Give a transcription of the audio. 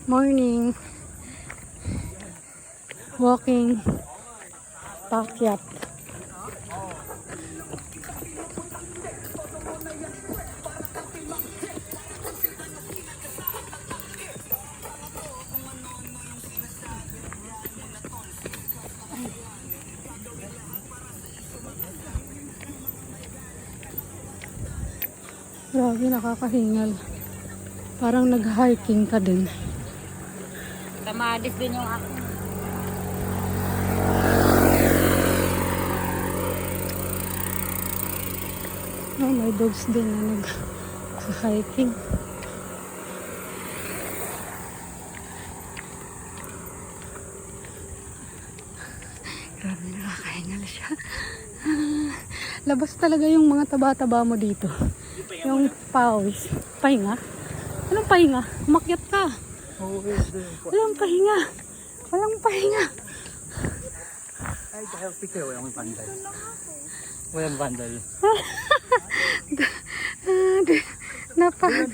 Morning. Walking. Pakyat. Grabe, nakakahingal. Parang nag-hiking ka din. Tamadis din yung ako. Oh, may dogs din na nag-hiking. Grabe, nakakahingal siya. Labas talaga yung mga taba-taba mo dito. Yung pawis. Pahinga? Anong pahinga? Umakyat ka. Walang pahinga. Walang pahinga. Ay, dahil picture, walang vandal. Walang vandal. Napaka